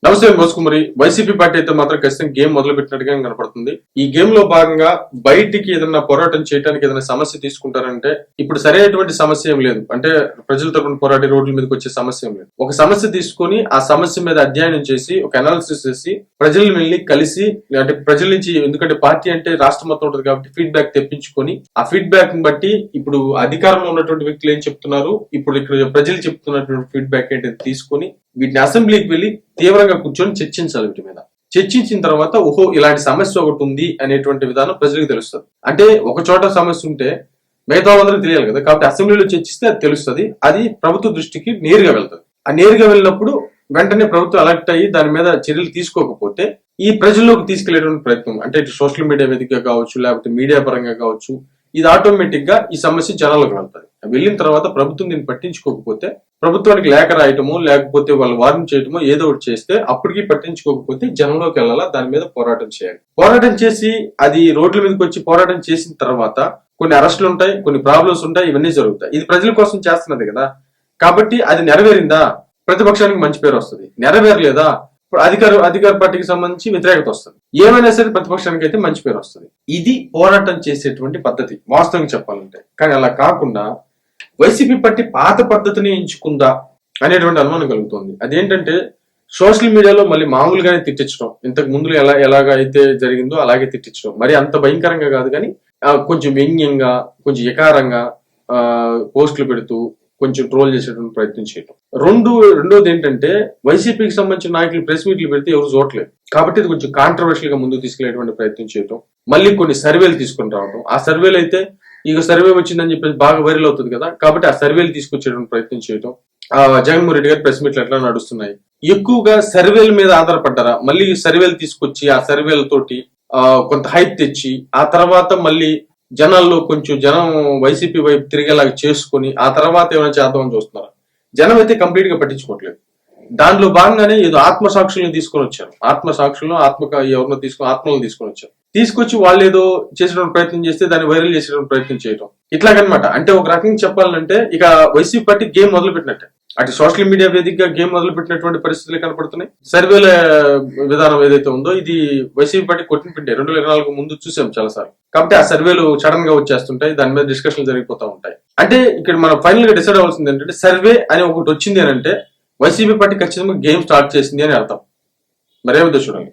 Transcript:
నమస్తే మోసుకుమరి. YCP party అయితే మాత్రం ఖచ్చితంగా గేమ్ మొదలు పెట్టినట్టుగా కనపడుతుంది. ఈ గేమ్ లో భాగంగా బయటికి ఏదైనా పోరాటం చేయడానికి ఏదైనా సమస్య తీసుకుంటారంటే ఇప్పుడు సరైనటువంటి సమస్య ఏం లేదు. అంటే ప్రజల తరపున పోరాడి రోడ్ల మీదకి వచ్చే సమస్య ఏం లేదు. ఒక సమస్య తీసుకొని ఆ సమస్య మీద అధ్యయనం చేసి ఒక అనాలిసిస్ చేసి ప్రజలు వెళ్ళి కలిసి, అంటే ప్రజల నుంచి, ఎందుకంటే పార్టీ అంటే రాష్ట్రం మొత్తం ఉంటుంది కాబట్టి ఫీడ్బ్యాక్ తెప్పించుకొని ఆ ఫీడ్బ్యాక్ ని బట్టి ఇప్పుడు అధికారంలో ఉన్నటువంటి వ్యక్తులు ఏం చెప్తున్నారు, ఇప్పుడు ఇక్కడ ప్రజలు చెప్తున్నటువంటి ఫీడ్బ్యాక్ ఏంటి తీసుకొని వీటిని అసెంబ్లీకి వెళ్లి తీవ్రంగా కూర్చొని చర్చించాలి. వీటి మీద చర్చించిన తర్వాత ఓహో ఇలాంటి సమస్య ఒకటి ఉంది అనేటువంటి విధానం ప్రజలకు తెలుస్తుంది. అంటే ఒక చోట సమస్య ఉంటే మిగతా వాళ్ళందరికీ తెలియాలి కదా, కాబట్టి అసెంబ్లీలో చర్చిస్తే అది తెలుస్తుంది. అది ప్రభుత్వ దృష్టికి నేరుగా వెళ్తుంది. ఆ నేరుగా వెళ్ళినప్పుడు వెంటనే ప్రభుత్వం అలర్ట్ అయ్యి దాని మీద చర్యలు తీసుకోకపోతే ఈ ప్రజల్లోకి తీసుకెళ్లేటువంటి ప్రయత్నం, అంటే ఇటు సోషల్ మీడియా వేదికగా కావచ్చు, లేకపోతే మీడియా పరంగా కావచ్చు, ఇది ఆటోమేటిక్ గా ఈ సమస్య జనాలకు వెళ్తుంది. వెళ్ళిన తర్వాత ప్రభుత్వం దీన్ని పట్టించుకోకపోతే ప్రభుత్వానికి లేఖ రాయటమో లేకపోతే వాళ్ళు వార్నింగ్ చేయటమో ఏదో ఒకటి చేస్తే అప్పటికి పట్టించుకోకపోతే జనంలోకి వెళ్ళాలా, దాని మీద పోరాటం చేయాలి. పోరాటం చేసి అది రోడ్ల మీదకి వచ్చి పోరాటం చేసిన తర్వాత కొన్ని అరెస్టులు ఉంటాయి, కొన్ని ప్రాబ్లమ్స్ ఉంటాయి, ఇవన్నీ జరుగుతాయి. ఇది ప్రజల కోసం చేస్తున్నది కదా, కాబట్టి అది నెరవేరిందా ప్రతిపక్షానికి మంచి పేరు వస్తుంది, నెరవేరలేదా అధికార పార్టీకి సంబంధించి వ్యతిరేకత వస్తుంది. ఏమైనా సరే ప్రతిపక్షానికి అయితే మంచి పేరు వస్తుంది. ఇది పోరాటం చేసేటువంటి పద్ధతి వాస్తవంగా చెప్పాలంటే. కానీ అలా కాకుండా వైసీపీ పార్టీ పాత పద్ధతిని ఎంచుకుందా అనేటువంటి అనుమానం కలుగుతుంది. అదేంటంటే సోషల్ మీడియాలో మళ్ళీ మామూలుగానే తిట్టించడం, ఇంతకు ముందు ఎలాగైతే జరిగిందో అలాగే తిట్టించడం, మరి అంత భయంకరంగా కాదు కానీ కొంచెం వ్యంగ్యంగా, కొంచెం ఎకారంగా పోస్టులు పెడుతూ కొంచెం ట్రోల్ చేసేటువంటి ప్రయత్నం చేయడం. రెండోది ఏంటంటే వైసీపీకి సంబంధించిన నాయకులు ప్రెస్ మీట్లు పెడితే ఎవరు చూడలేదు కాబట్టి ఇది కొంచెం కాంట్రవర్షియల్ గా ముందుకు తీసుకెళ్లేటువంటి ప్రయత్నం చేయడం. మళ్ళీ కొన్ని సర్వేలు తీసుకొని రావడం, ఆ సర్వేలు అయితే ఇక సర్వే వచ్చిందని చెప్పేసి బాగా వైరల్ అవుతుంది కదా, కాబట్టి ఆ సర్వేలు తీసుకొచ్చేటువంటి ప్రయత్నం చేయడం. జగన్మోహన్ రెడ్డి గారి ప్రెస్ మీట్లు ఎట్లా నడుస్తున్నాయి, ఎక్కువగా సర్వేల మీద ఆధారపడ్డారా, మళ్ళీ సర్వేలు తీసుకొచ్చి ఆ సర్వేలతోటి కొంత హైప్ తెచ్చి ఆ తర్వాత మళ్ళీ జనాల్లో కొంచెం జనం వైసీపీ వైపు తిరిగేలాగా చేసుకుని ఆ తర్వాత ఏమైనా చేద్దామని చూస్తున్నారు. జనం అయితే కంప్లీట్ గా పట్టించుకోవట్లేదు. దానిలో భాగంగానే ఏదో ఆత్మసాక్షులను తీసుకొని వచ్చారు. ఆత్మసాక్షులను ఎవరినో ఆత్మలను తీసుకొని వచ్చారు. తీసుకొచ్చి వాళ్ళు ఏదో చేసేటువంటి ప్రయత్నం చేస్తే దాన్ని వైరల్ చేసేటువంటి ప్రయత్నం చేయడం, ఇట్లాగనమాట. అంటే ఒక రకంగా చెప్పాలంటే ఇక వైసీపీ పార్టీ గేమ్ మొదలు పెట్టినట్టే. అటు సోషల్ మీడియా వేదికగా గేమ్ మొదలు పెట్టినటువంటి పరిస్థితులు కనపడుతున్నాయి. సర్వేల విధానం ఏదైతే ఉందో ఇది వైసీపీ పార్టీ కొట్టిన పిండి 2024 ముందు చూసాం చాలా సార్లు. కాబట్టి ఆ సర్వేలు సడన్ గా వచ్చేస్తుంటాయి, దాని మీద డిస్కషన్లు జరిగిపోతా ఉంటాయి. అంటే ఇక్కడ మనం ఫైనల్ గా డిసైడ్ అవ్వాల్సింది ఏంటంటే సర్వే అని ఒకటి వచ్చింది అని అంటే వైసీపీ పార్టీ ఖచ్చితంగా గేమ్ స్టార్ట్ చేసింది అని అర్థం. మరేమిదో చూడండి.